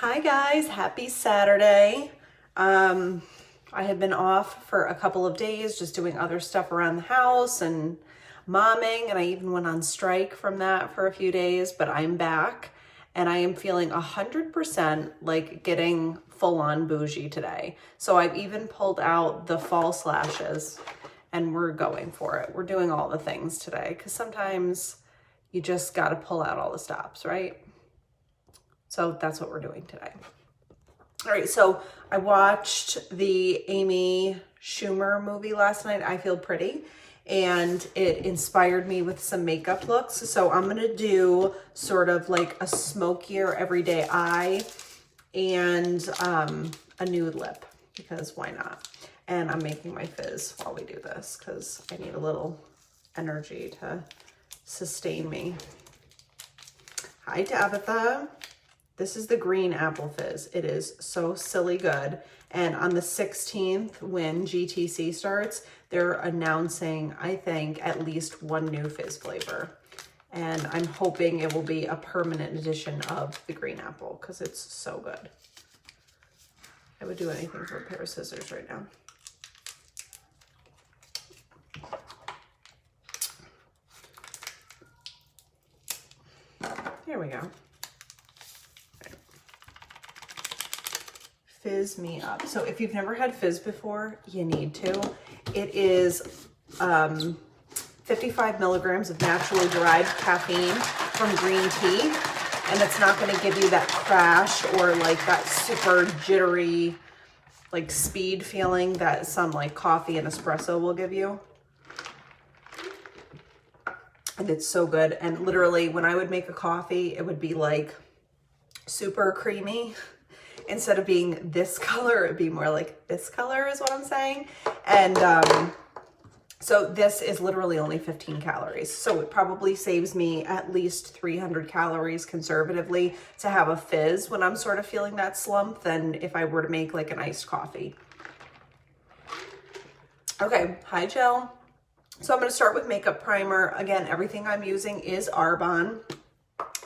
Hi guys, happy Saturday. I have been off for a couple of days just doing other stuff around the house and momming, and I even went on strike from that for a few days, but I'm back and I am feeling 100% like getting full on bougie today. So I've even pulled out the false lashes and we're going for it. We're doing all the things today because sometimes you just got to pull out all the stops, right? So that's what we're doing today. All right, so I watched the Amy Schumer movie last night, I Feel Pretty, and it inspired me with some makeup looks. So I'm gonna do sort of like a smokier everyday eye and a nude lip, because why not? And I'm making my fizz while we do this because I need a little energy to sustain me. Hi, Tabitha. This is the green apple fizz. It is so silly good. And on the 16th, when GTC starts, they're announcing, I think, at least one new fizz flavor. And I'm hoping it will be a permanent edition of the green apple because it's so good. I would do anything for a pair of scissors right now. Here we go. Fizz me up. So if you've never had fizz before, you need to. It is 55 milligrams of naturally derived caffeine from green tea, and it's not going to give you that crash or like that super jittery like speed feeling that some like coffee and espresso will give you. And it's so good. And literally when I would make a coffee, it would be like super creamy. Instead of being this color, it'd be more like this color is what I'm saying. And so this is literally only 15 calories. So it probably saves me at least 300 calories conservatively to have a fizz when I'm sort of feeling that slump than if I were to make like an iced coffee. Okay, hi Jill. So I'm gonna start with makeup primer. Again, everything I'm using is Arbonne.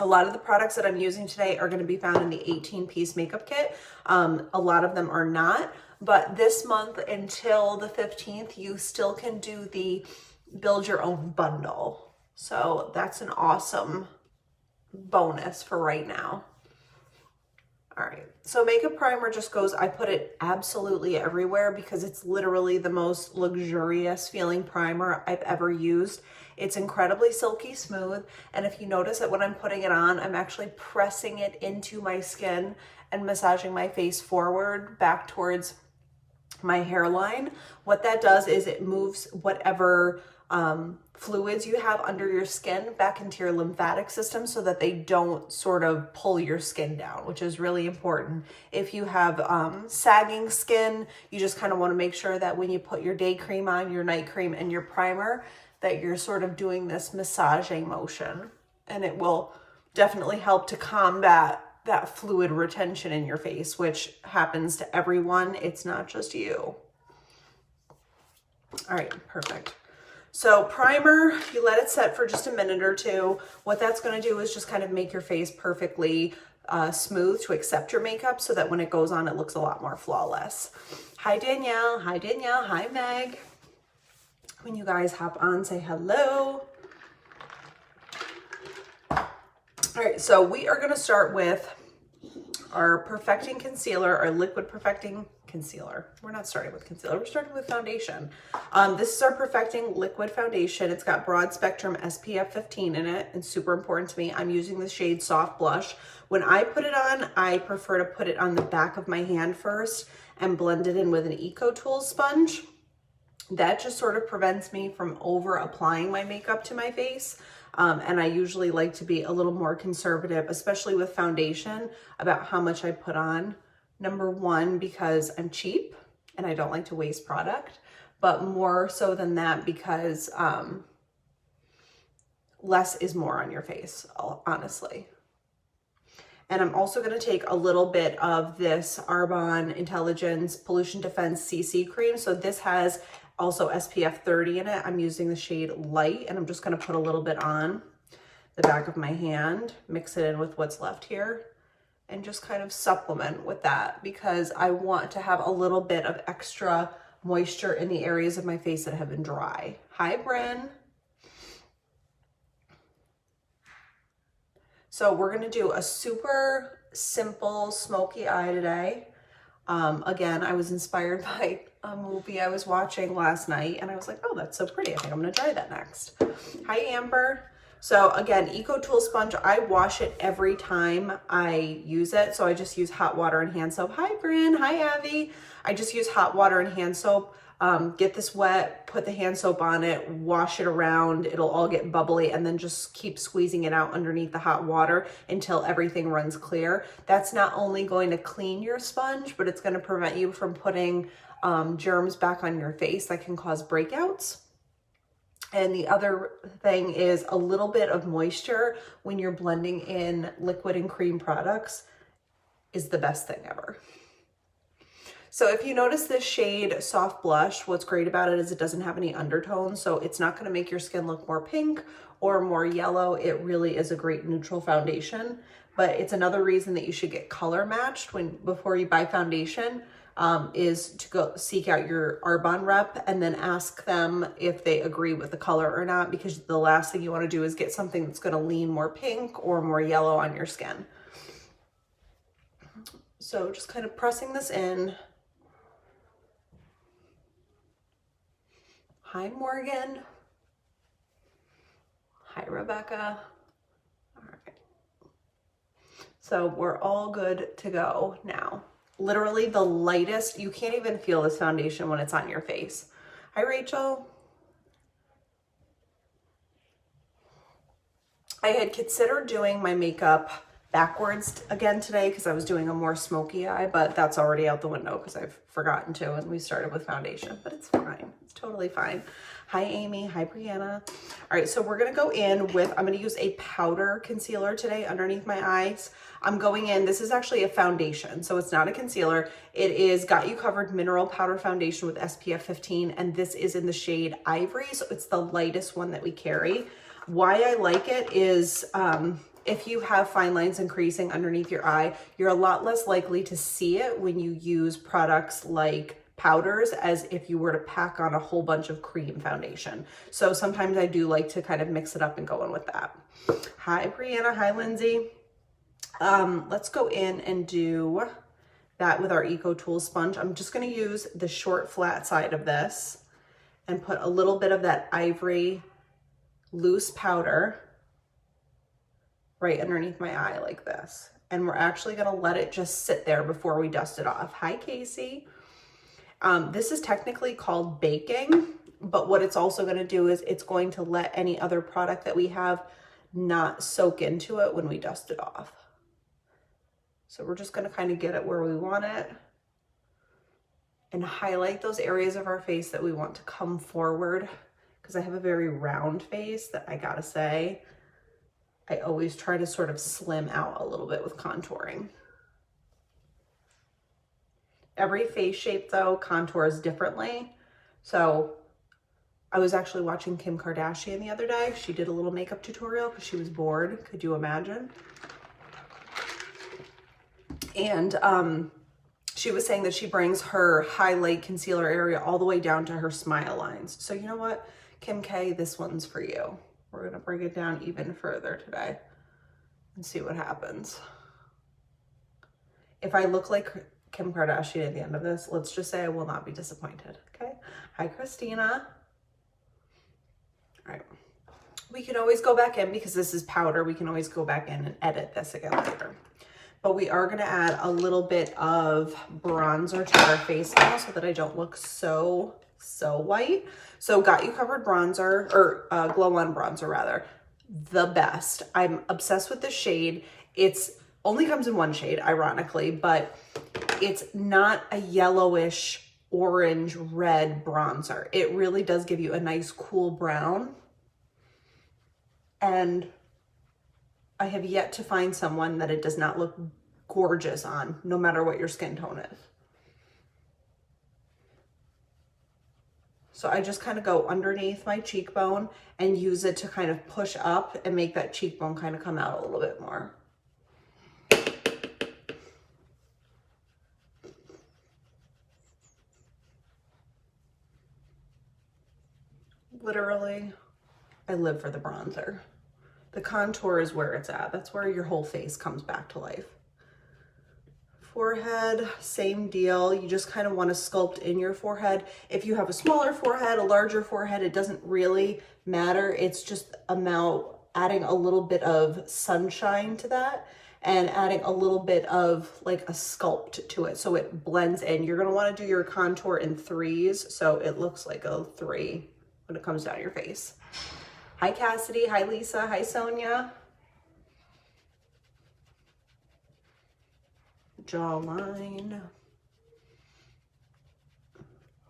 A lot of the products that I'm using today are going to be found in the 18-piece makeup kit. A lot of them are not, but this month until the 15th, you still can do the build your own bundle. So that's an awesome bonus for right now. All right, so makeup primer just goes, I put it absolutely everywhere because it's literally the most luxurious feeling primer I've ever used. It's incredibly silky smooth, and if you notice that when I'm putting it on, I'm actually pressing it into my skin and massaging my face forward back towards my hairline. What that does is it moves whatever fluids you have under your skin back into your lymphatic system so that they don't sort of pull your skin down, which is really important. If you have sagging skin, you just kind of want to make sure that when you put your day cream on, your night cream, and your primer, that you're sort of doing this massaging motion, and it will definitely help to combat that fluid retention in your face, which happens to everyone. It's not just you. All right, perfect. So primer, you let it set for just a minute or two. What that's going to do is just kind of make your face perfectly smooth to accept your makeup so that when it goes on, it looks a lot more flawless. Hi, Danielle. Hi, Danielle. Hi, Meg. When you guys hop on, say hello. All right, so we are going to start with our Perfecting Concealer, our Liquid Perfecting Concealer. We're not starting with concealer, we're starting with foundation. This is our Perfecting Liquid Foundation. It's got broad spectrum SPF 15 in it, and super important to me. I'm using the shade Soft Blush. When I put it on, I prefer to put it on the back of my hand first and blend it in with an Eco Tools sponge. That just sort of prevents me from over applying my makeup to my face. And I usually like to be a little more conservative, especially with foundation, about how much I put on. Number one, because I'm cheap and I don't like to waste product, but more so than that because less is more on your face, honestly. And I'm also going to take a little bit of this Arbonne Intelligence Pollution Defense CC cream. So this has also SPF 30 in it. I'm using the shade Light, and I'm just going to put a little bit on the back of my hand, mix it in with what's left here, and just kind of supplement with that because I want to have a little bit of extra moisture in the areas of my face that have been dry. Hi, Bryn. So we're gonna do a super simple smoky eye today. Again, I was inspired by a movie I was watching last night and I was like, oh, that's so pretty. I think I'm gonna try that next. Hi, Amber. So again, Eco Tool sponge, I wash it every time I use it. So I just use hot water and hand soap. Hi, Bryn. Hi, Avi. I just use hot water and hand soap. Get this wet, put the hand soap on it, wash it around. It'll all get bubbly and then just keep squeezing it out underneath the hot water until everything runs clear. That's not only going to clean your sponge, but it's going to prevent you from putting germs back on your face that can cause breakouts. And the other thing is a little bit of moisture when you're blending in liquid and cream products is the best thing ever. So if you notice this shade Soft Blush, what's great about it is it doesn't have any undertones, so it's not gonna make your skin look more pink or more yellow. It really is a great neutral foundation, but it's another reason that you should get color matched before you buy foundation. Is to go seek out your Arbonne rep and then ask them if they agree with the color or not, because the last thing you want to do is get something that's going to lean more pink or more yellow on your skin. So just kind of pressing this in. Hi, Morgan. Hi, Rebecca. All right. So we're all good to go now. Literally the lightest, you can't even feel this foundation when it's on your face. Hi, Rachel. I had considered doing my makeup backwards again today because I was doing a more smoky eye, but that's already out the window because I've forgotten to and we started with foundation, but it's fine. It's totally fine. Hi, Amy. Hi, Brianna. All right, so we're going to go in with, I'm going to use a powder concealer today underneath my eyes. I'm going in, this is actually a foundation, so it's not a concealer. It is Got You Covered Mineral Powder Foundation with SPF 15, and this is in the shade Ivory, so it's the lightest one that we carry. Why I like it is if you have fine lines and creasing underneath your eye, you're a lot less likely to see it when you use products like powders as if you were to pack on a whole bunch of cream foundation. So sometimes I do like to kind of mix it up and go in with that. Hi, Brianna. Hi, Lindsay. Let's go in and do that with our Eco Tool sponge. I'm just going to use the short flat side of this and put a little bit of that Ivory loose powder right underneath my eye like this. And we're actually going to let it just sit there before we dust it off. Hi, Casey. This is technically called baking, but what it's also going to do is it's going to let any other product that we have not soak into it when we dust it off. So we're just going to kind of get it where we want it and highlight those areas of our face that we want to come forward, because I have a very round face that I gotta say, I always try to sort of slim out a little bit with contouring. Every face shape though contours differently. So I was actually watching Kim Kardashian the other day. She did a little makeup tutorial because she was bored. Could you imagine? And she was saying that she brings her highlight concealer area all the way down to her smile lines. So you know what, Kim K, this one's for you. We're gonna bring it down even further today and see what happens. If I look like Kim Kardashian at the end of this, let's just say I will not be disappointed, okay? Hi, Christina. All right, we can always go back in because this is powder. We can always go back in and edit this again later. But we are gonna add a little bit of bronzer to our face now so that I don't look so white. So Got You Covered bronzer, or Glow On bronzer rather, the best. I'm obsessed with this shade. It's only comes in one shade, ironically, but it's not a yellowish, orange, red bronzer. It really does give you a nice cool brown. And I have yet to find someone that it does not look gorgeous on, no matter what your skin tone is. So I just kind of go underneath my cheekbone and use it to kind of push up and make that cheekbone kind of come out a little bit more. Literally, I live for the bronzer. The contour is where it's at. That's where your whole face comes back to life. Forehead, same deal. You just kind of want to sculpt in your forehead. If you have a smaller forehead, a larger forehead, it doesn't really matter. It's just about adding a little bit of sunshine to that and adding a little bit of like a sculpt to it so it blends in. You're going to want to do your contour in threes so it looks like a 3 when it comes down your face. Hi Cassidy, hi Lisa, hi Sonia. Jawline.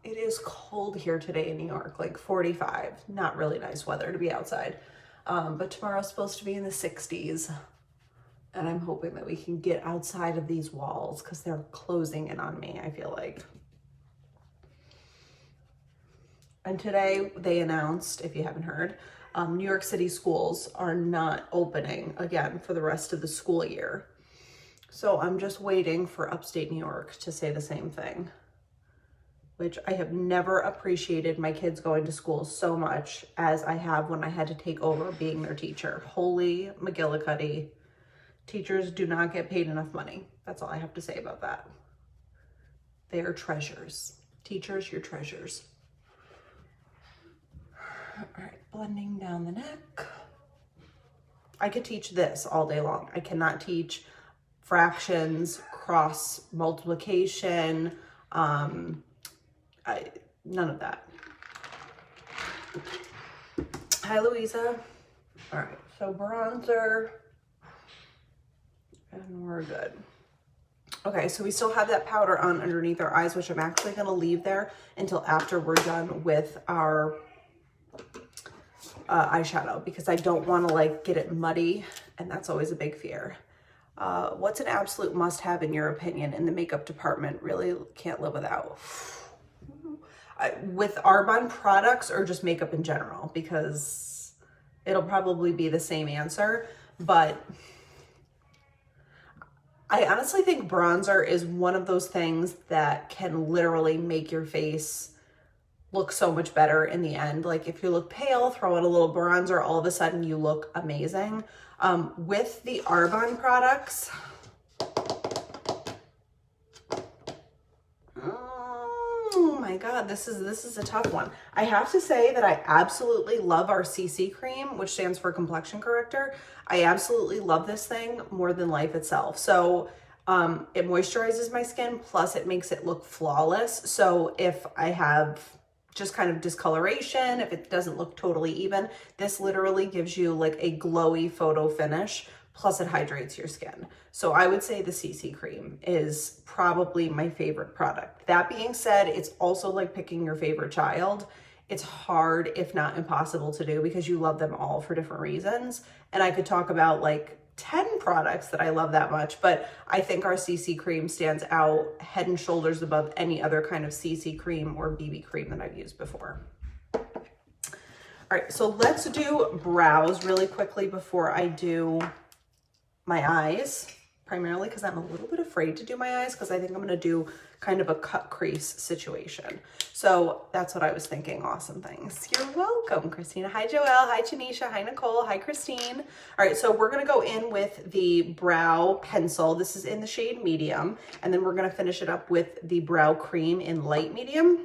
It is cold here today in New York, like 45. Not really nice weather to be outside. But tomorrow's supposed to be in the 60s. And I'm hoping that we can get outside of these walls because they're closing in on me, I feel like. And today they announced, if you haven't heard, New York City schools are not opening again for the rest of the school year. So I'm just waiting for upstate New York to say the same thing, which I have never appreciated my kids going to school so much as I have when I had to take over being their teacher. Holy McGillicuddy. Teachers do not get paid enough money. That's all I have to say about that. They are treasures. Teachers, you're treasures. All right, blending down the neck. I could teach this all day long. I cannot teach fractions, cross multiplication, none of that. Hi, Louisa. All right, so bronzer, and we're good. Okay, so we still have that powder on underneath our eyes, which I'm actually gonna leave there until after we're done with our eyeshadow because I don't wanna like get it muddy, and that's always a big fear. What's an absolute must-have in your opinion in the makeup department? Really can't live without. With Arbonne products or just makeup in general, because it'll probably be the same answer, but I honestly think bronzer is one of those things that can literally make your face look so much better in the end. Like if you look pale, throw in a little bronzer, all of a sudden you look amazing. With the Arbonne products, oh my God, this is a tough one. I have to say that I absolutely love our CC cream, which stands for complexion corrector. I absolutely love this thing more than life itself. So it moisturizes my skin, plus it makes it look flawless. So if I have just kind of discoloration, if it doesn't look totally even, this literally gives you like a glowy photo finish, plus it hydrates your skin. So I would say the CC cream is probably my favorite product. That being said, it's also like picking your favorite child. It's hard, if not impossible to do because you love them all for different reasons. And I could talk about like 10 products that I love that much, but I think our CC cream stands out head and shoulders above any other kind of CC cream or BB cream that I've used before. All right, so let's do brows really quickly before I do my eyes, primarily because I'm a little bit afraid to do my eyes because I think I'm going to do kind of a cut crease situation. So that's what I was thinking. Awesome, things. You're welcome, Christina. Hi, Joelle. Hi, Tanisha. Hi, Nicole. Hi, Christine. All right, so we're going to go in with the brow pencil. This is in the shade medium, and then we're going to finish it up with the brow cream in light medium.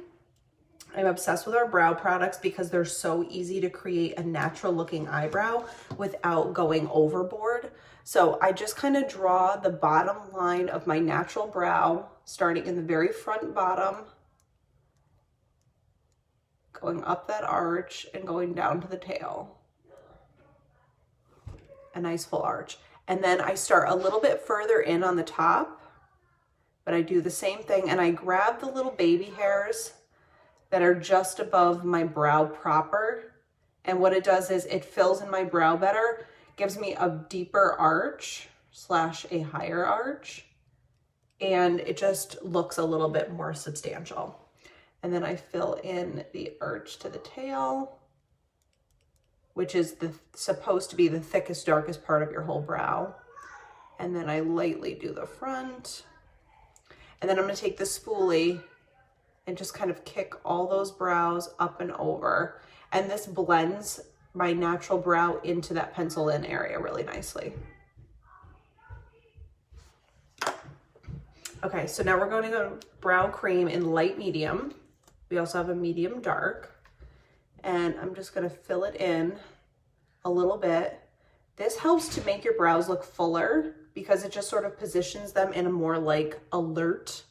I'm obsessed with our brow products because they're so easy to create a natural looking eyebrow without going overboard. So I just kind of draw the bottom line of my natural brow, starting in the very front bottom, going up that arch and going down to the tail. A nice full arch. And then I start a little bit further in on the top, but I do the same thing and I grab the little baby hairs that are just above my brow proper. And what it does is it fills in my brow better, gives me a deeper arch / a higher arch, and it just looks a little bit more substantial. And then I fill in the arch to the tail, which is supposed to be the thickest, darkest part of your whole brow. And then I lightly do the front. And then I'm gonna take the spoolie and just kind of kick all those brows up and over. And this blends my natural brow into that pencil in area really nicely. Okay, so now we're going to go brow cream in light medium. We also have a medium dark. And I'm just gonna fill it in a little bit. This helps to make your brows look fuller because it just sort of positions them in a more like alert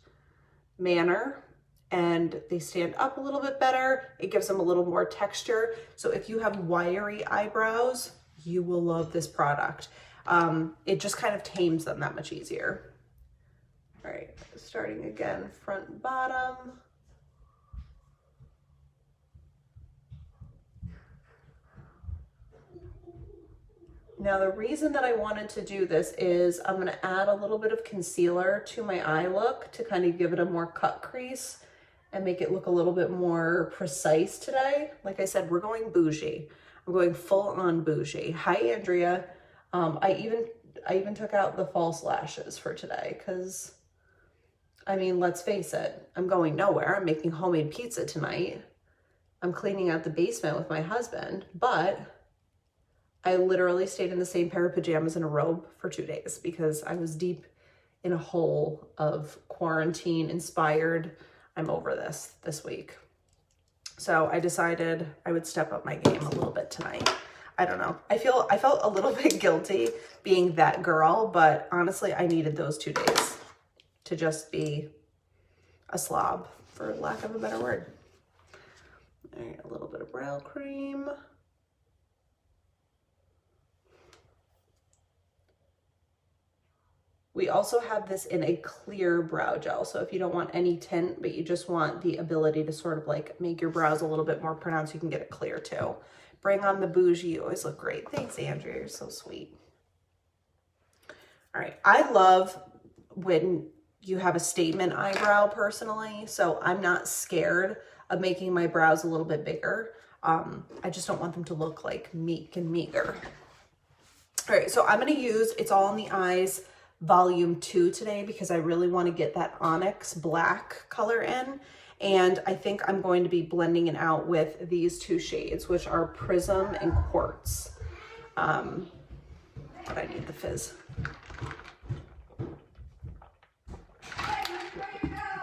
manner, and they stand up a little bit better. It gives them a little more texture. So if you have wiry eyebrows, you will love this product. It just kind of tames them that much easier. All right, starting again, front and bottom. Now the reason that I wanted to do this is I'm going to add a little bit of concealer to my eye look to kind of give it a more cut crease and make it look a little bit more precise today. Like I said, we're going bougie. I'm going full on bougie. Hi, Andrea. I even took out the false lashes for today because, I mean, let's face it, I'm going nowhere. I'm making homemade pizza tonight. I'm cleaning out the basement with my husband, but I literally stayed in the same pair of pajamas and a robe for 2 days because I was deep in a hole of quarantine inspired. I'm over this week. So I decided I would step up my game a little bit tonight. I don't know. I felt a little bit guilty being that girl, but honestly, I needed those 2 days to just be a slob, for lack of a better word. All right, a little bit of brow cream. We also have this in a clear brow gel. So if you don't want any tint, but you just want the ability to sort of like make your brows a little bit more pronounced, you can get it clear too. Bring on the bougie. You always look great. Thanks, Andrea. You're so sweet. All right. I love when you have a statement eyebrow personally. So I'm not scared of making my brows a little bit bigger. I just don't want them to look like meek and meager. All right. So I'm going to use It's All in the Eyes Volume 2 today because I really want to get that onyx black color in. And I think I'm going to be blending it out with these two shades, which are Prism and Quartz. But I need the fizz.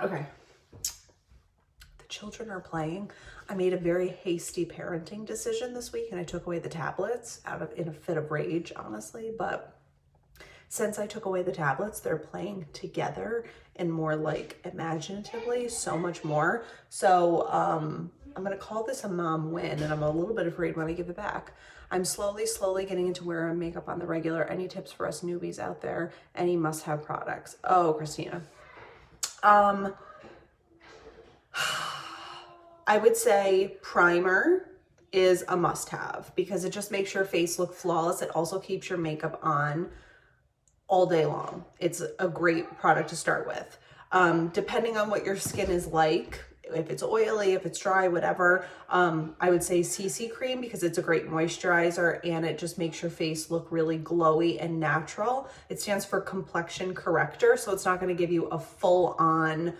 Okay. The children are playing. I made a very hasty parenting decision this week and I took away the tablets in a fit of rage, honestly, but since I took away the tablets, they're playing together and more like imaginatively, so much more. So I'm gonna call this a mom win, and I'm a little bit afraid when I give it back. I'm slowly getting into wearing makeup on the regular. Any tips for us newbies out there? Any must-have products? Oh, Christina. I would say primer is a must-have because it just makes your face look flawless. It also keeps your makeup on all day long. It's a great product to start with. Depending on what your skin is like, if it's oily, if it's dry, whatever, I would say CC cream because it's a great moisturizer and it just makes your face look really glowy and natural. It stands for complexion corrector, so it's not going to give you a full-on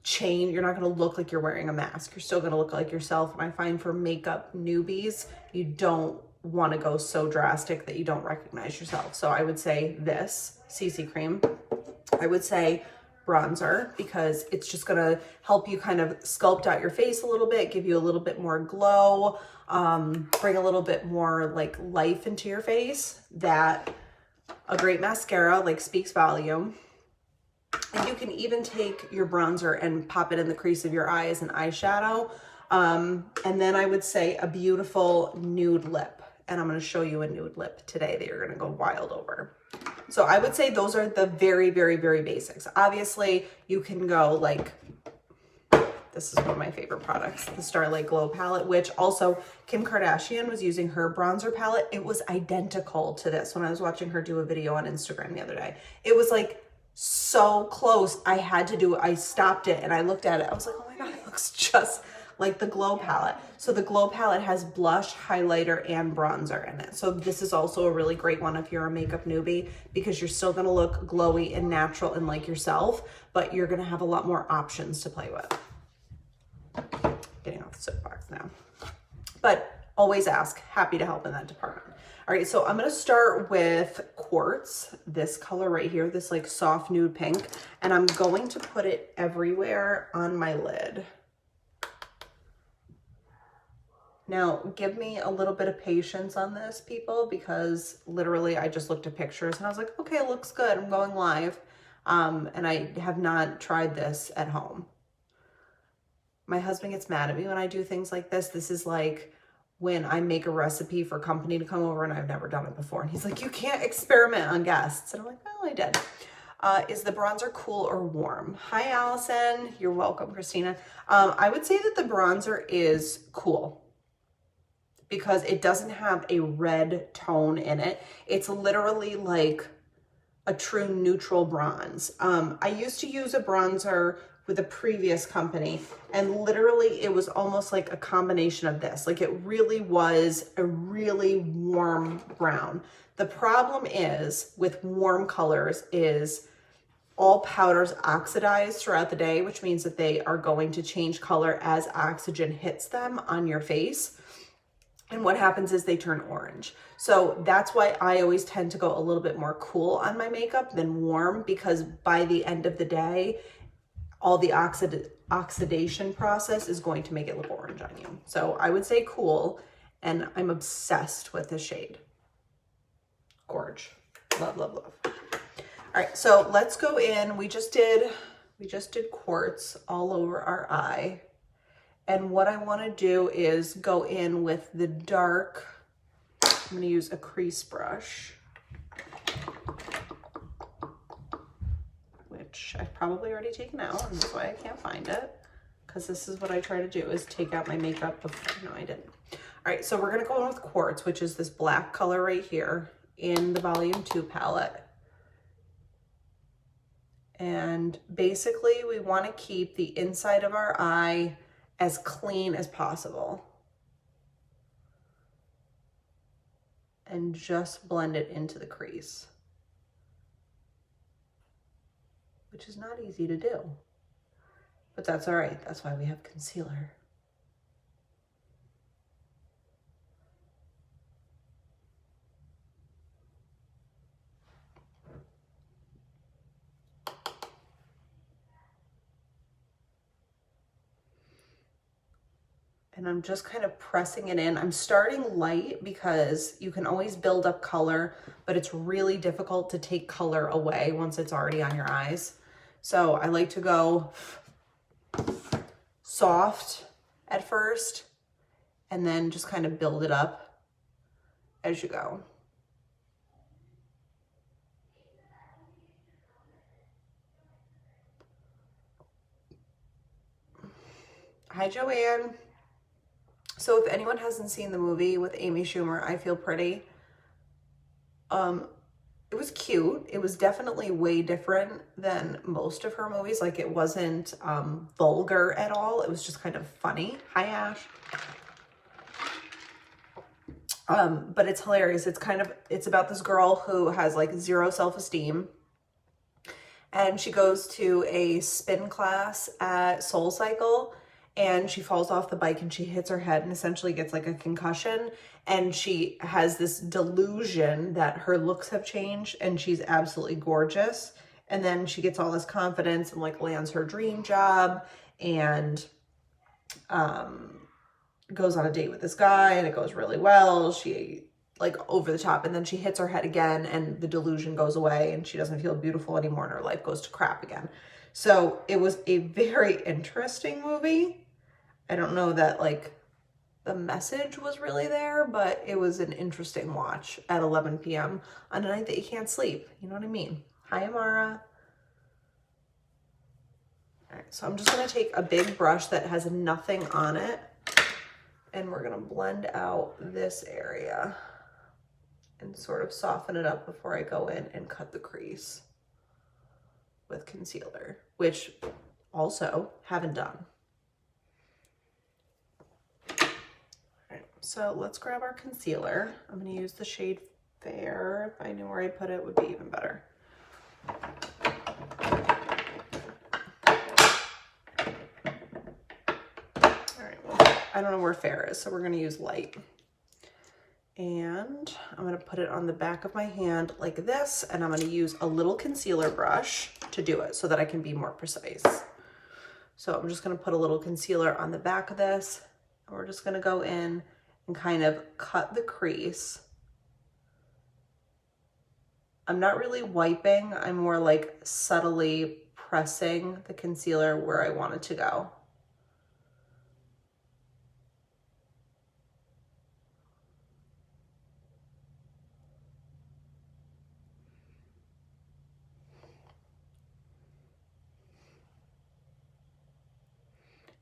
chain. You're not going to look like you're wearing a mask. You're still going to look like yourself. And I find for makeup newbies, you don't want to go so drastic that you don't recognize yourself. So I would say this CC cream. I would say bronzer because it's just going to help you kind of sculpt out your face a little bit, give you a little bit more glow, bring a little bit more like life into your face. That a great mascara like speaks volume. And you can even take your bronzer and pop it in the crease of your eye as an eyeshadow. And then I would say a beautiful nude lip. And I'm going to show you a nude lip today that you're going to go wild over. So I would say those are the very, very, very basics. Obviously, you can go like, this is one of my favorite products, the Starlight Glow palette, which also Kim Kardashian was using her bronzer palette. It was identical to this when I was watching her do a video on Instagram the other day. It was like so close. I had to do it. I stopped it and I looked at it. I was like, oh my God, it looks just like the Glow palette. So the Glow palette has blush, highlighter, and bronzer in it. So this is also a really great one if you're a makeup newbie because you're still gonna look glowy and natural and like yourself, but you're gonna have a lot more options to play with. Getting off the soapbox now. but always ask, happy to help in that department. All right, so I'm gonna start with Quartz, this color right here, this like soft nude pink, and I'm going to put it everywhere on my lid. Now, give me a little bit of patience on this, people, because literally I just looked at pictures and I was like, okay, it looks good, I'm going live. And I have not tried this at home. My husband gets mad at me when I do things like this. This is like when I make a recipe for company to come over and I've never done it before. And he's like, you can't experiment on guests. And I'm like, well, I did. Is the bronzer cool or warm? Hi, Allison. You're welcome, Christina. I would say that the bronzer is cool because it doesn't have a red tone in it. It's literally like a true neutral bronze. I used to use a bronzer with a previous company, and literally it was almost like a combination of this. Like, it really was a really warm brown. The problem is with warm colors is all powders oxidize throughout the day, which means that they are going to change color as oxygen hits them on your face. And what happens is they turn orange. So that's why I always tend to go a little bit more cool on my makeup than warm, because by the end of the day, all the oxidation process is going to make it look orange on you. So I would say cool, and I'm obsessed with this shade. Gorge. Love, love, love. All right, so let's go in. We just did Quartz all over our eye. And what I want to do is go in with the dark. I'm going to use a crease brush, which I've probably already taken out, and that's why I can't find it, because this is what I try to do, is take out my makeup before. No, I didn't. All right, so we're going to go in with Quartz, which is this black color right here in the Volume 2 palette. And basically, we want to keep the inside of our eye as clean as possible. And just blend it into the crease, which is not easy to do, but that's all right. That's why we have concealer. And I'm just kind of pressing it in. I'm starting light because you can always build up color, but it's really difficult to take color away once it's already on your eyes. So I like to go soft at first and then just kind of build it up as you go. Hi, Joanne. So if anyone hasn't seen the movie with Amy Schumer, I Feel Pretty, it was cute. It was definitely way different than most of her movies. Like, it wasn't vulgar at all. It was just kind of funny. Hi, Ash. But it's hilarious. It's about this girl who has like zero self-esteem, and she goes to a spin class at SoulCycle, and she falls off the bike and she hits her head and essentially gets like a concussion. And she has this delusion that her looks have changed and she's absolutely gorgeous. And then she gets all this confidence and like lands her dream job and goes on a date with this guy, and it goes really well. She like over the top, and then she hits her head again and the delusion goes away and she doesn't feel beautiful anymore and her life goes to crap again. So it was a very interesting movie. I don't know that like the message was really there, but it was an interesting watch at 11 p.m. on a night that you can't sleep. You know what I mean? Hi, Amara. All right, so I'm just going to take a big brush that has nothing on it, and we're going to blend out this area and sort of soften it up before I go in and cut the crease with concealer, which also haven't done. All right, so let's grab our concealer. I'm going to use the shade Fair. If I knew where I put it, it would be even better. All right, well, I don't know where fair is, so we're gonna use light. And I'm gonna put it on the back of my hand like this, and I'm gonna use a little concealer brush to do it so that I can be more precise. So I'm just gonna put a little concealer on the back of this, and we're just gonna go in and kind of cut the crease. I'm not really wiping, I'm more like subtly pressing the concealer where I want it to go.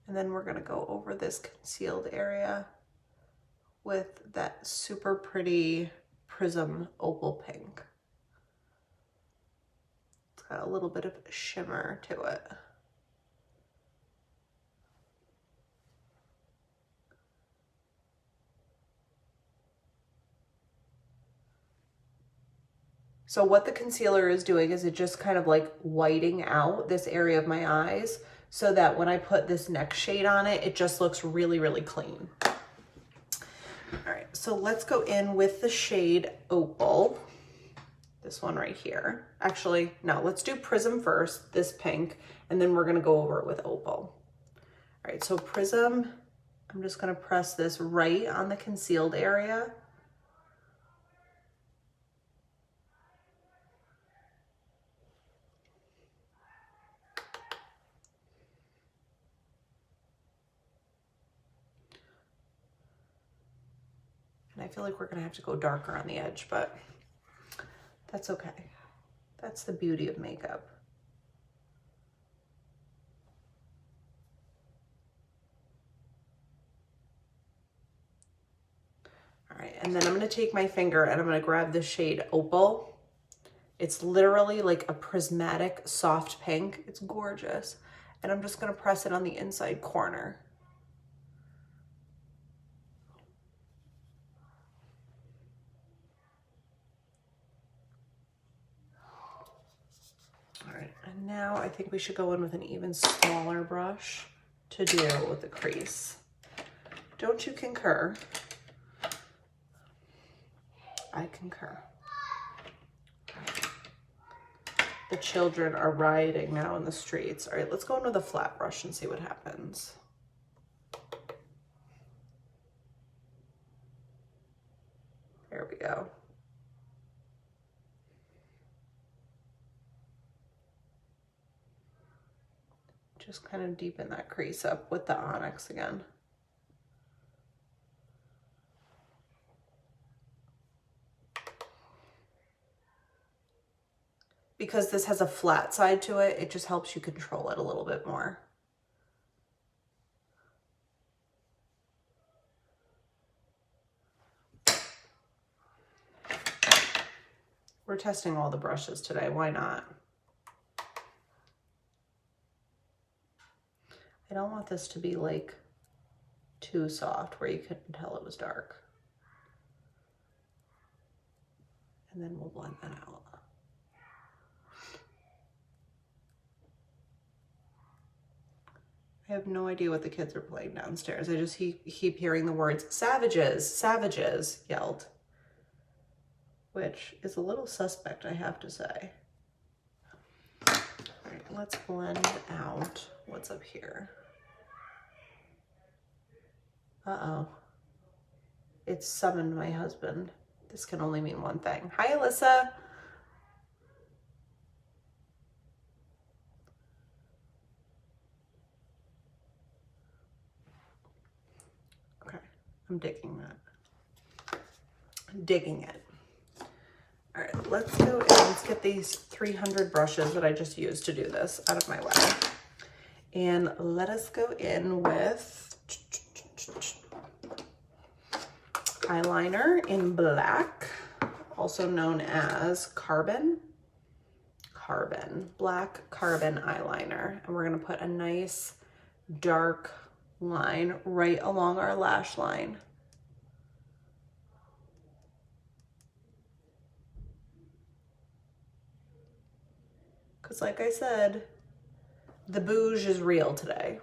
And then we're gonna go over this concealed area with that super pretty Prism Opal Pink. It's got a little bit of shimmer to it. So what the concealer is doing is it just kind of like whiting out this area of my eyes so that when I put this next shade on it, it just looks really, really clean. All right, so let's go in with the shade Opal. This one right here. Actually, no, let's do Prism first, this pink, and then we're gonna go over it with Opal. All right, so Prism, I'm just gonna press this right on the concealed area. And I feel like we're gonna have to go darker on the edge, but that's okay. That's the beauty of makeup. All right, and then I'm gonna take my finger and I'm gonna grab the shade Opal. It's literally like a prismatic soft pink. It's gorgeous. And I'm just gonna press it on the inside corner. All right, and now I think we should go in with an even smaller brush to deal with the crease. Don't you concur? I concur. The children are rioting now in the streets. All right, let's go in with a flat brush and see what happens. There we go. Just kind of deepen that crease up with the onyx again. Because this has a flat side to it, it just helps you control it a little bit more. We're testing all the brushes today, why not? I don't want this to be like too soft where you couldn't tell it was dark. And then we'll blend that out. I have no idea what the kids are playing downstairs. I just keep hearing the words, savages, savages, yelled. Which is a little suspect, I have to say. All right, let's blend out what's up here. Uh-oh. It's summoned my husband. This can only mean one thing. Hi, Alyssa. Okay, I'm digging that. I'm digging it. All right, let's go and let's get these 300 brushes that I just used to do this out of my way. And let us go in with eyeliner in black, also known as Carbon. Black Carbon eyeliner. And we're gonna put a nice dark line right along our lash line. Because like I said, the Bougie is real today.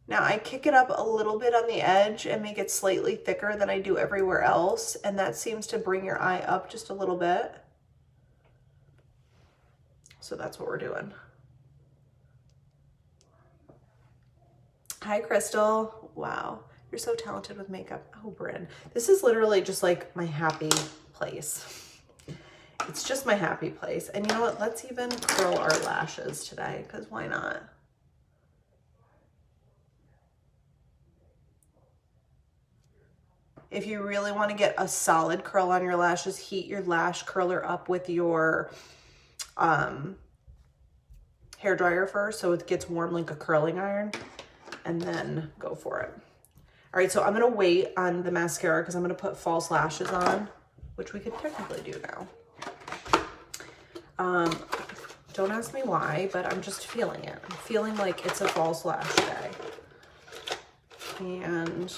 Now I kick it up a little bit on the edge and make it slightly thicker than I do everywhere else. And that seems to bring your eye up just a little bit. So that's what we're doing. Hi, Crystal. Wow. You're so talented with makeup. Oh, Bryn. This is literally just like my happy place. It's just my happy place. And you know what? Let's even curl our lashes today, because why not? If you really want to get a solid curl on your lashes, heat your lash curler up with your hair dryer first so it gets warm like a curling iron, and then go for it. All right, so I'm gonna wait on the mascara because I'm gonna put false lashes on, which we could technically do now. Don't ask me why, but I'm just feeling it. I'm feeling like it's a false lash day. And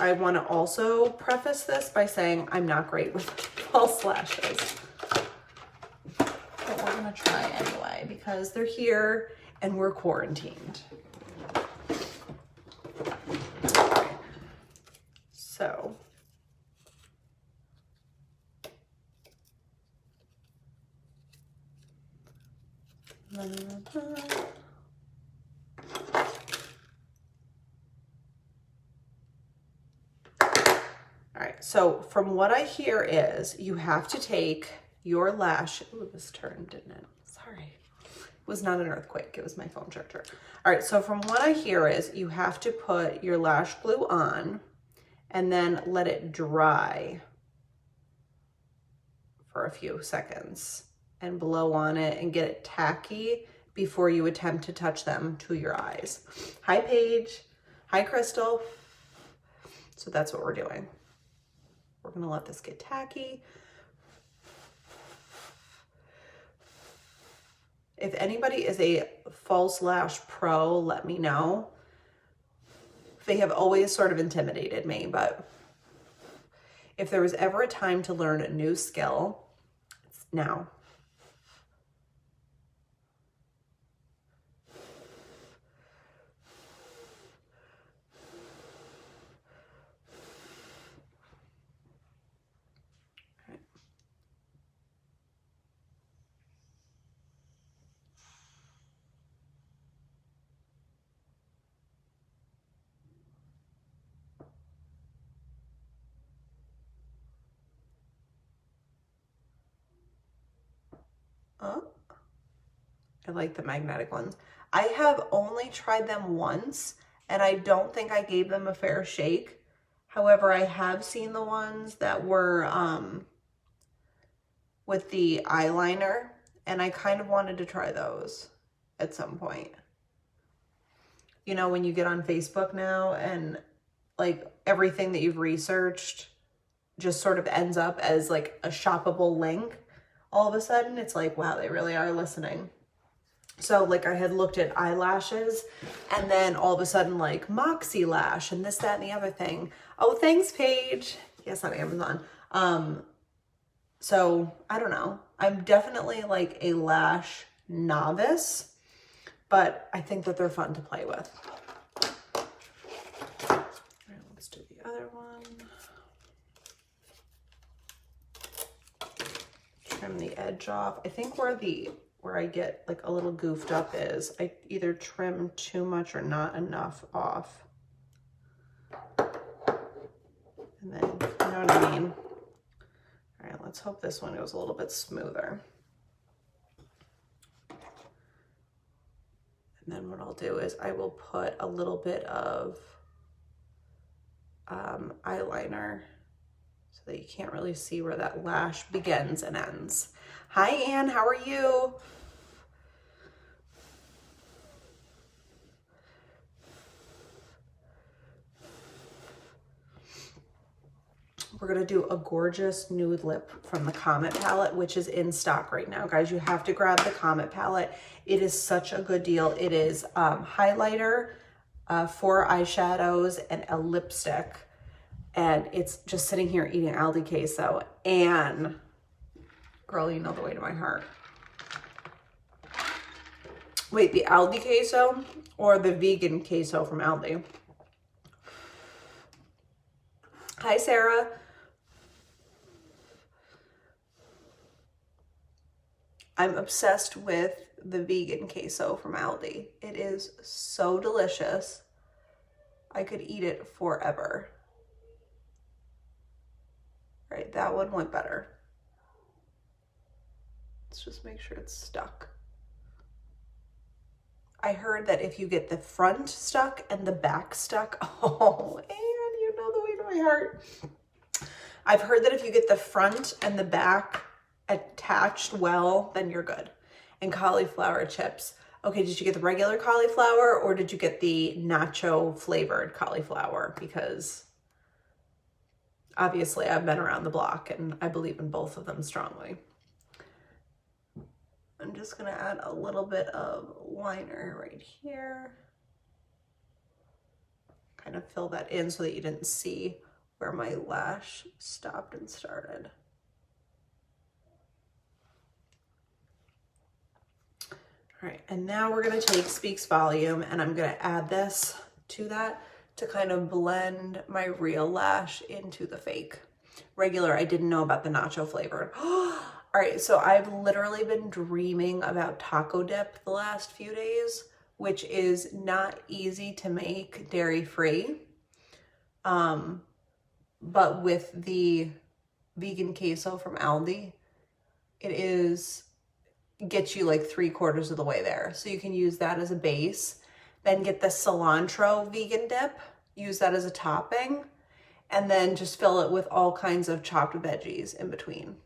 I want to also preface this by saying I'm not great with false lashes. But we're going to try anyway because they're here and we're quarantined. Okay. So. All right, so from what I hear is you have to take your lash. Ooh, this turned, didn't it? Sorry. It was not an earthquake. It was my phone charger. All right, so from what I hear is you have to put your lash glue on and then let it dry for a few seconds and blow on it and get it tacky before you attempt to touch them to your eyes. Hi, Paige. Hi, Crystal. So that's what we're doing. We're gonna let this get tacky. If anybody is a false lash pro, let me know. They have always sort of intimidated me, but if there was ever a time to learn a new skill, it's now. Oh, I like the magnetic ones. I have only tried them once, and I don't think I gave them a fair shake. However, I have seen the ones that were with the eyeliner, and I kind of wanted to try those at some point. You know, when you get on Facebook now and like everything that you've researched just sort of ends up as like a shoppable link. All of a sudden, it's like, wow, they really are listening. So like I had looked at eyelashes and then all of a sudden like Moxie Lash and this, that, and the other thing. Oh, thanks, Paige. Yes, on Amazon. So I don't know. I'm definitely like a lash novice, but I think that they're fun to play with. All right, let's do the other one. Trim the edge off. I think where I get like a little goofed up is I either trim too much or not enough off. And then, you know what I mean? All right, let's hope this one goes a little bit smoother. And then what I'll do is I will put a little bit of eyeliner so that you can't really see where that lash begins and ends. Hi, Anne, how are you? We're gonna do a gorgeous nude lip from the Comet palette, which is in stock right now. Guys, you have to grab the Comet palette. It is such a good deal. It is highlighter, 4 eyeshadows, and a lipstick. And it's just sitting here eating Aldi queso. And girl, you know the way to my heart. Wait, the Aldi queso or the vegan queso from Aldi? Hi, Sarah. I'm obsessed with the vegan queso from Aldi. It is so delicious. I could eat it forever. All right, that one went better. Let's just make sure it's stuck. I heard that if you get the front stuck and the back stuck, oh, and you know the way to my heart. I've heard that if you get the front and the back attached well, then you're good. And cauliflower chips. Okay, did you get the regular cauliflower or did you get the nacho flavored cauliflower? Because obviously I've been around the block and I believe in both of them strongly. I'm just gonna add a little bit of liner right here. Kind of fill that in so that you didn't see where my lash stopped and started. All right, and now we're gonna take Speaks Volume and I'm gonna add this to that to kind of blend my real lash into the fake. Regular, I didn't know about the nacho flavored. All right, so I've literally been dreaming about taco dip the last few days, which is not easy to make dairy-free. But with the vegan queso from Aldi, gets you like 3/4 of the way there. So you can use that as a base, then get the cilantro vegan dip, use that as a topping, and then just fill it with all kinds of chopped veggies in between.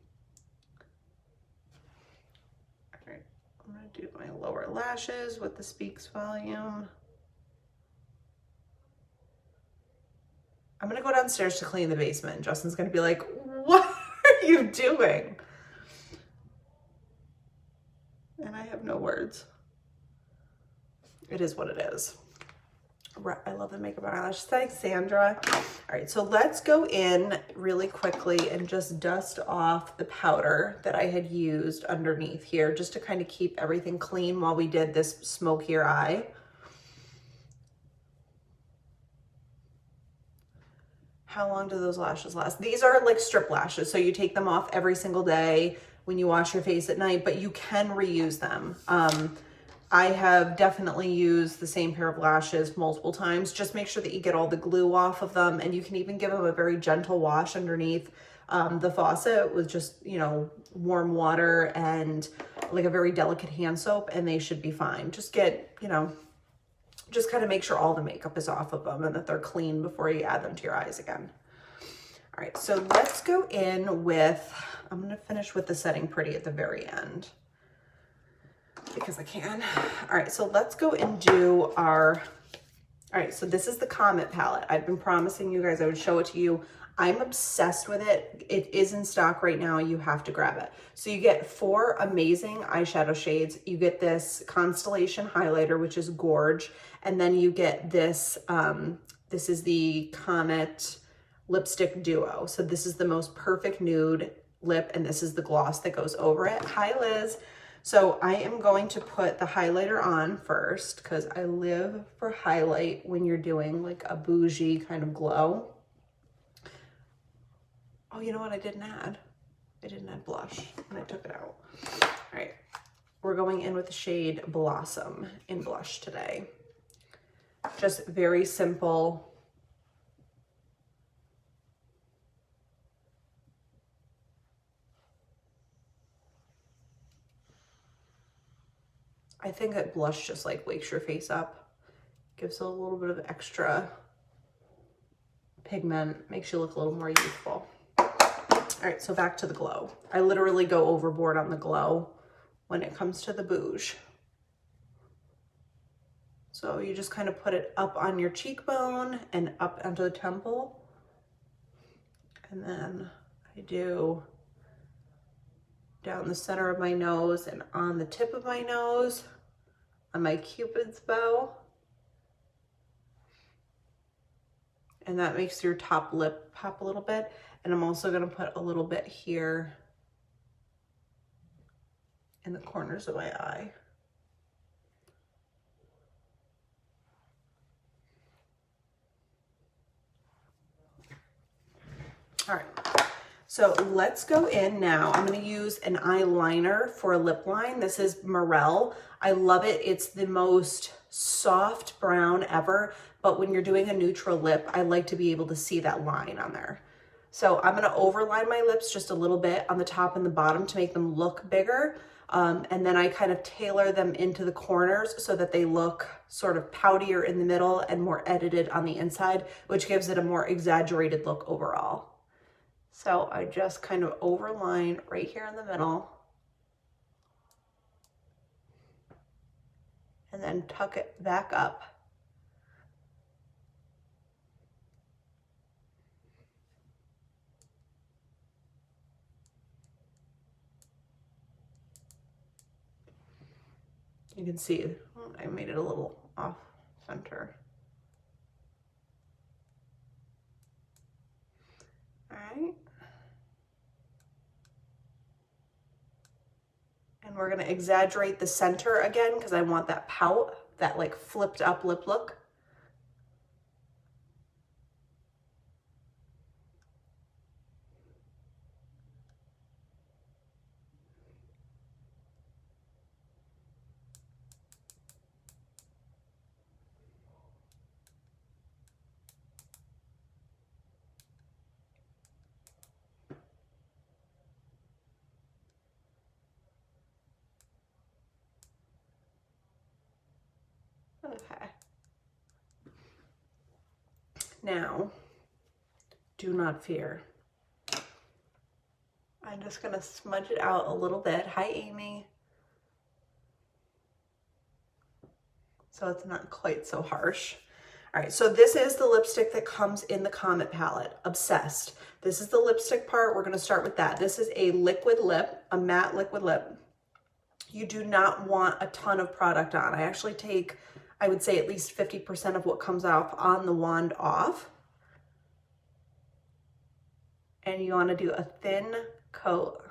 All right, I'm gonna do my lower lashes with the Speaks Volume. I'm gonna go downstairs to clean the basement. Justin's gonna be like, what are you doing? And I have no words. It is what it is. I love the makeup on eyelashes. Thanks, Sandra. All right, so let's go in really quickly and just dust off the powder that I had used underneath here just to kind of keep everything clean while we did this smokier eye. How long do those lashes last? These are like strip lashes, so you take them off every single day when you wash your face at night, but you can reuse them. I have definitely used the same pair of lashes multiple times. Just make sure that you get all the glue off of them, and you can even give them a very gentle wash underneath the faucet with just, you know, warm water and like a very delicate hand soap, and they should be fine. Just get, you know, just kind of make sure all the makeup is off of them and that they're clean before you add them to your eyes again. All right, so let's go in with, I'm gonna finish with the Setting Pretty at the very end because I can. All right, so let's go and do our, all right, so this is the Comet palette. I've been promising you guys I would show it to you. I'm obsessed with it. It is in stock right now. You have to grab it. So you get 4 amazing eyeshadow shades. You get this Constellation Highlighter, which is gorge. And then you get this, this is the Comet Lipstick Duo. So this is the most perfect nude lip, and this is the gloss that goes over it. Hi, Liz. So I am going to put the highlighter on first because I live for highlight when you're doing like a bougie kind of glow. Oh, you know what I didn't add? I didn't add blush and I took it out. All right, we're going in with the shade Blossom in blush today. Just very simple. I think that blush just like wakes your face up, gives it a little bit of extra pigment, makes you look a little more youthful. All right, so back to the glow. I literally go overboard on the glow when it comes to the Bougie. So you just kind of put it up on your cheekbone and up onto the temple. And then I do down the center of my nose and on the tip of my nose, on my Cupid's bow. And that makes your top lip pop a little bit. And I'm also gonna put a little bit here in the corners of my eye. All right. So let's go in now. I'm going to use an eyeliner for a lip line. This is Morel. I love it. It's the most soft brown ever, but when you're doing a neutral lip, I like to be able to see that line on there. So I'm going to overline my lips just a little bit on the top and the bottom to make them look bigger. And then I kind of tailor them into the corners so that they look sort of poutier in the middle and more edited on the inside, which gives it a more exaggerated look overall. So I just kind of overline right here in the middle and then tuck it back up. You can see I made it a little off center. All right. And we're going to exaggerate the center again because I want that pout, that like flipped up lip look. Okay. Now, do not fear. I'm just going to smudge it out a little bit. Hi, Amy. So it's not quite so harsh. All right, so this is the lipstick that comes in the Comet palette, Obsessed. This is the lipstick part. We're going to start with that. This is a liquid lip, a matte liquid lip. You do not want a ton of product on. I actually take, I would say, at least 50% of what comes off on the wand off. And you want to do a thin coat.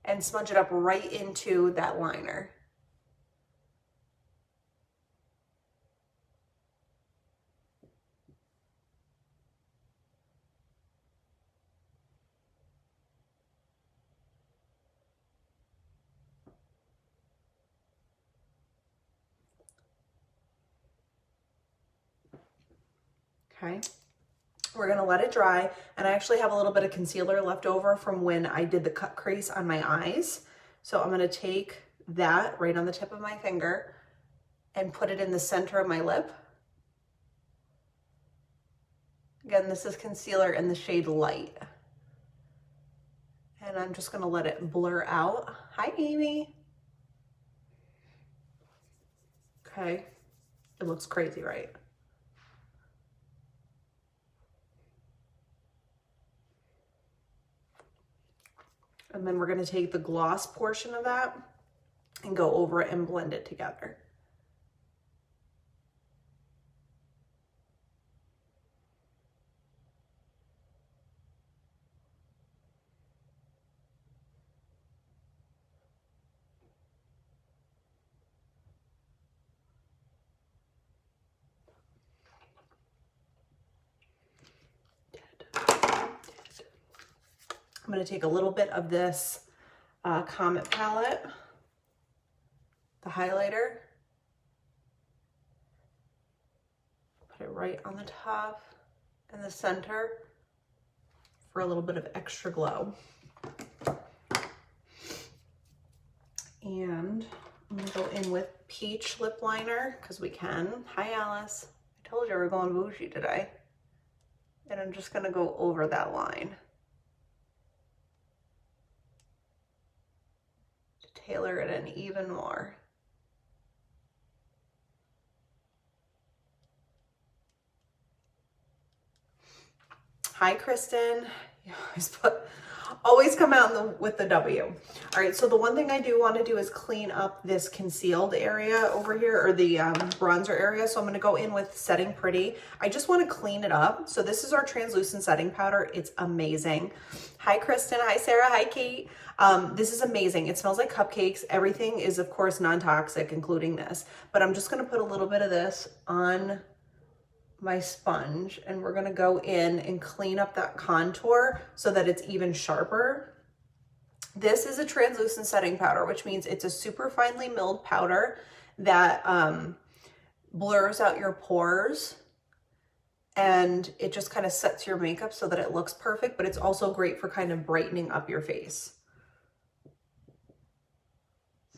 And smudge it up right into that liner. Okay, we're gonna let it dry, and I actually have a little bit of concealer left over from when I did the cut crease on my eyes. So I'm gonna take that right on the tip of my finger and put it in the center of my lip. Again, this is concealer in the shade Light. And I'm just gonna let it blur out. Hi, Amy. Okay, it looks crazy, right? And then we're gonna take the gloss portion of that and go over it and blend it together. I'm going to take a little bit of this Comet palette, the highlighter, put it right on the top in the center for a little bit of extra glow. And I'm going to go in with Peach lip liner because we can. Hi, Alice. I told you we're going bougie today. And I'm just going to go over that line. Tailor it in even more. Hi, Kristen. You always put Always come out with the W. All right, so the one thing I do want to do is clean up this concealed area over here, or the bronzer area. So I'm going to go in with Setting Pretty. I just want to clean it up. So this is our translucent setting powder. It's amazing. Hi, Kristen. Hi, Sarah. Hi, Kate. This is amazing. It smells like cupcakes. Everything is, of course, non-toxic, including this. But I'm just going to put a little bit of this on my sponge, and we're going to go in and clean up that contour so that it's even sharper. This is a translucent setting powder, which means it's a super finely milled powder that blurs out your pores, and it just kind of sets your makeup so that it looks perfect, but it's also great for kind of brightening up your face.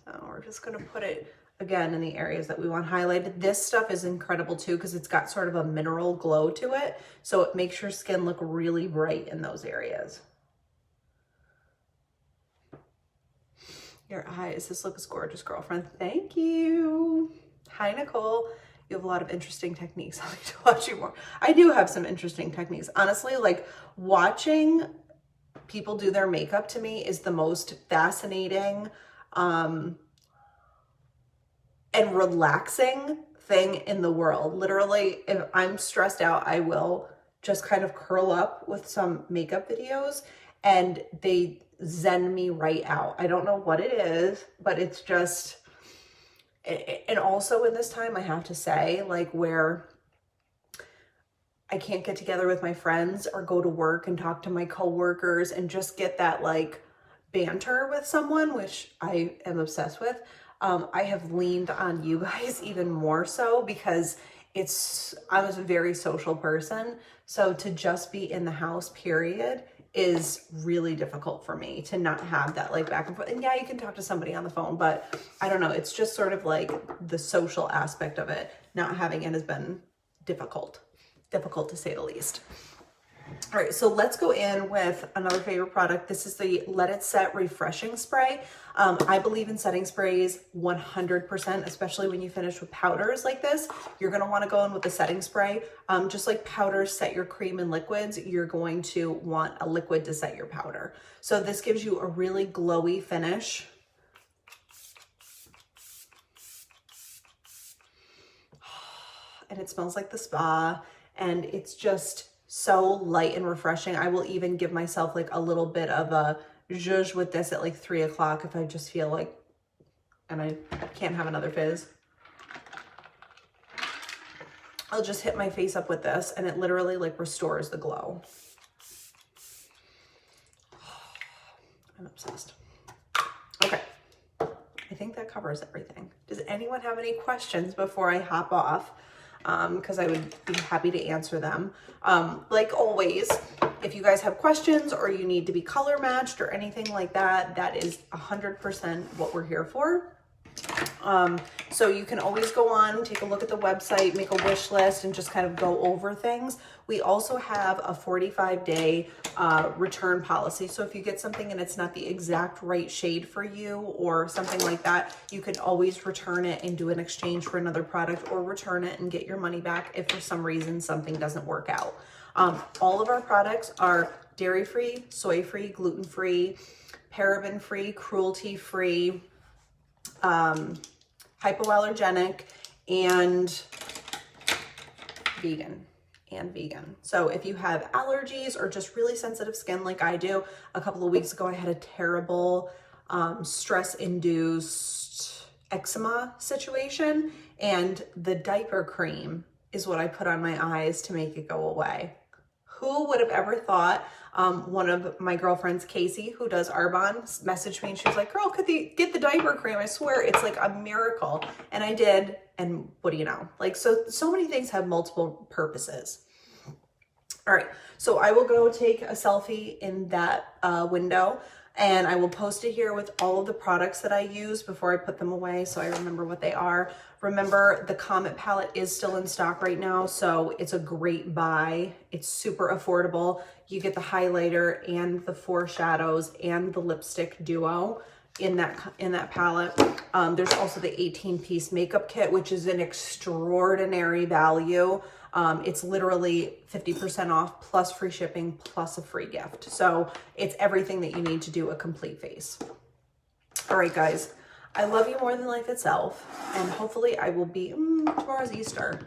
So we're just going to put it again in the areas that we want highlighted. This stuff is incredible too because it's got sort of a mineral glow to it, so it makes your skin look really bright in those areas. Your eyes, this looks gorgeous, girlfriend. Thank you. Hi, Nicole. You have a lot of interesting techniques. I need to watch you more. I do have some interesting techniques. Honestly, like watching people do their makeup to me is the most fascinating and relaxing thing in the world. Literally, if I'm stressed out, I will just kind of curl up with some makeup videos and they zen me right out. I don't know what it is, but it's just, and also in this time, I have to say, like where I can't get together with my friends or go to work and talk to my coworkers and just get that like banter with someone, which I am obsessed with. I have leaned on you guys even more so because I'm a very social person. So to just be in the house, period, is really difficult for me to not have that like back and forth. And yeah, you can talk to somebody on the phone, but I don't know. It's just sort of like the social aspect of it. Not having it has been difficult to say the least. All right, so let's go in with another favorite product. This is the Let It Set Refreshing Spray. I believe in setting sprays 100%, especially when you finish with powders like this. You're going to want to go in with the setting spray. Just like powders set your cream and liquids, you're going to want a liquid to set your powder. So this gives you a really glowy finish. And it smells like the spa, and it's just so light and refreshing. I will even give myself like a little bit of a zhuzh with this at like 3 o'clock if I just feel like, and I can't have another fizz. I'll just hit my face up with this and it literally like restores the glow. I'm obsessed. Okay. I think that covers everything. Does anyone have any questions before I hop off? Because I would be happy to answer them. Like always, if you guys have questions or you need to be color matched or anything like that, that is 100% what we're here for. So you can always go on, take a look at the website, make a wish list, and just kind of go over things. We also have a 45-day return policy. So if you get something and it's not the exact right shade for you or something like that, you can always return it and do an exchange for another product, or return it and get your money back if for some reason something doesn't work out. All of our products are dairy-free, soy-free, gluten-free, paraben-free, cruelty-free, hypoallergenic, and vegan. So if you have allergies or just really sensitive skin like I do, a couple of weeks ago I had a terrible stress-induced eczema situation, and the diaper cream is what I put on my eyes to make it go away. Who would have ever thought? One of my girlfriends, Casey, who does Arbonne, messaged me and she was like, girl, get the diaper cream. I swear it's like a miracle. And I did. And what do you know? Like, so many things have multiple purposes. All right. So I will go take a selfie in that window, and I will post it here with all of the products that I use before I put them away, so I remember what they are. Remember, the Comet palette is still in stock right now, so it's a great buy. It's super affordable. You get the highlighter and the foreshadows and the lipstick duo in that palette. There's also the 18-piece makeup kit, which is an extraordinary value. It's literally 50% off plus free shipping plus a free gift. So it's everything that you need to do a complete face. All right, guys, I love you more than life itself. And hopefully I will be, tomorrow's Easter.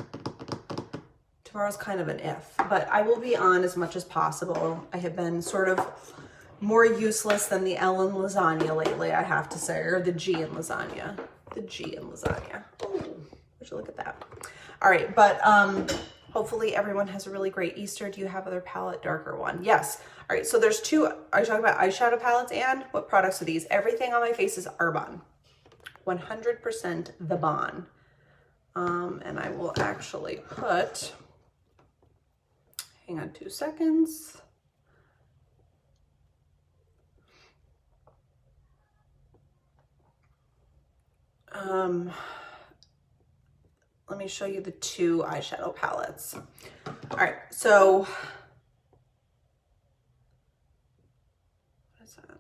Tomorrow's kind of an if, but I will be on as much as possible. I have been sort of more useless than the L in lasagna lately, I have to say, or the G in lasagna. The G in lasagna. Oh, would you look at that? All right, but hopefully everyone has a really great Easter. Do you have other palette, darker one? Yes. All right, so there's two. Are you talking about eyeshadow palettes, and what products are these? Everything on my face is Arbonne. 100% the Bon. And I will actually put, hang on 2 seconds. Let me show you the two eyeshadow palettes. All right, so what is that?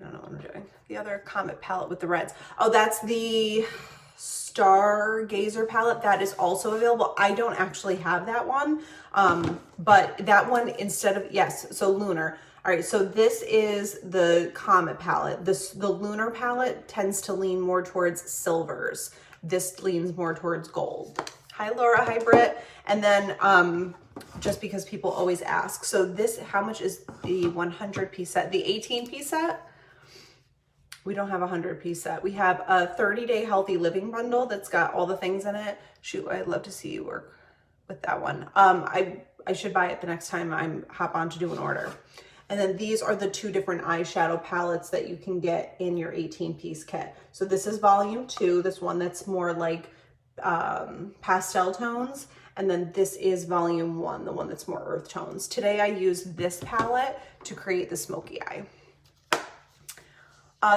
I don't know what I'm doing. The other Comet palette with the reds. Oh, that's the Stargazer palette that is also available. I don't actually have that one, but that one instead of, yes, so Lunar. All right, so this is the Comet palette. The Lunar palette tends to lean more towards silvers. This leans more towards gold. Hi, Laura. Hi, Britt. And then just because people always ask, so this, how much is the 100-piece set? The 18-piece set? We don't have a 100-piece set. We have a 30-day healthy living bundle that's got all the things in it. Shoot, I'd love to see you work with that one. I should buy it the next time I hop on to do an order. And then these are the two different eyeshadow palettes that you can get in your 18-piece kit. So this is volume 2, this one that's more like pastel tones. And then this is volume 1, the one that's more earth tones. Today I used this palette to create the smoky eye.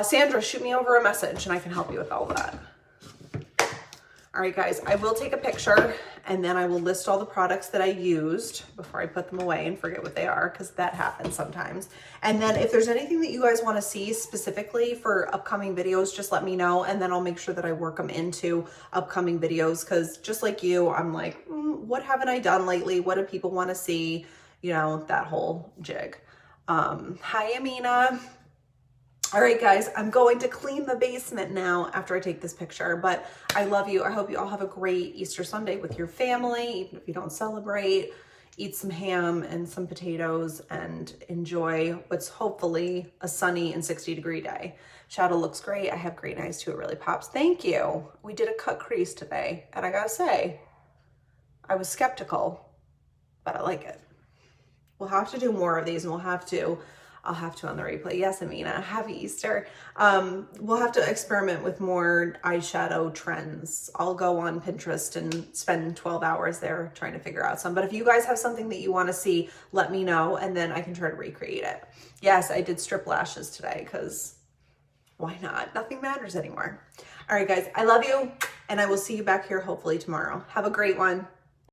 Sandra, shoot me over a message and I can help you with all that. All right, guys, I will take a picture and then I will list all the products that I used before I put them away and forget what they are, because that happens sometimes. And then if there's anything that you guys want to see specifically for upcoming videos, just let me know, and then I'll make sure that I work them into upcoming videos, because just like you, I'm like, what haven't I done lately? What do people want to see? You know, that whole jig. Hi, Amina. All right, guys, I'm going to clean the basement now after I take this picture, but I love you. I hope you all have a great Easter Sunday with your family, even if you don't celebrate. Eat some ham and some potatoes and enjoy what's hopefully a sunny and 60-degree day. Shadow looks great. I have great eyes too. It really pops. Thank you. We did a cut crease today, and I gotta say, I was skeptical, but I like it. We'll have to do more of these, and I'll have to on the replay. Yes, Amina, happy Easter. We'll have to experiment with more eyeshadow trends. I'll go on Pinterest and spend 12 hours there trying to figure out some. But if you guys have something that you want to see, let me know, and then I can try to recreate it. Yes, I did strip lashes today because why not? Nothing matters anymore. All right, guys, I love you, and I will see you back here hopefully tomorrow. Have a great one.